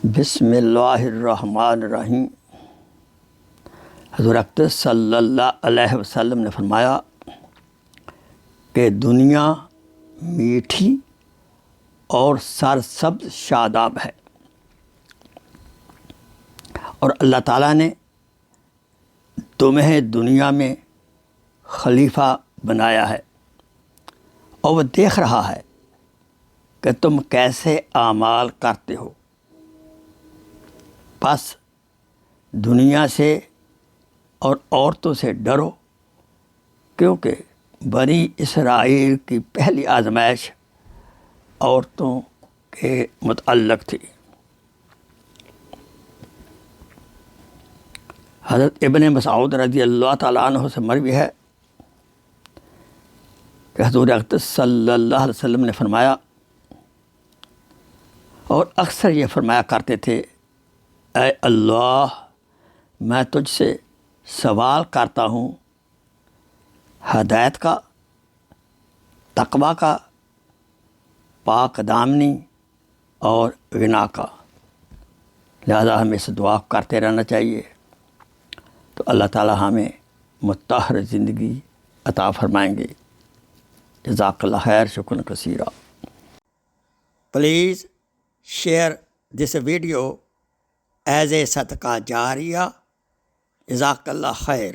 بسم اللہ الرحمن الرحیم۔ حضور اقدس صلی اللہ علیہ وسلم نے فرمایا کہ دنیا میٹھی اور سرسبز شاداب ہے، اور اللہ تعالیٰ نے تمہیں دنیا میں خلیفہ بنایا ہے، اور وہ دیکھ رہا ہے کہ تم کیسے اعمال کرتے ہو۔ بس دنیا سے اور عورتوں سے ڈرو، کیونکہ بنی اسرائیل کی پہلی آزمائش عورتوں کے متعلق تھی۔ حضرت ابن مسعود رضی اللہ تعالیٰ عنہ سے مروی ہے کہ حضور اقدس صلی اللہ علیہ وسلم نے فرمایا، اور اکثر یہ فرمایا کرتے تھے، اے اللہ، میں تجھ سے سوال کرتا ہوں ہدایت کا، تقویٰ کا، پاک دامنی اور غنا کا۔ لہذا ہمیں اس دعا کرتے رہنا چاہیے، تو اللہ تعالیٰ ہمیں مطہر زندگی عطا فرمائیں گے۔ جزاک اللہ خیر، شکرا کثیرا۔ Please share this video as a صدقہ جاریہ۔ جزاک اللہ خیر۔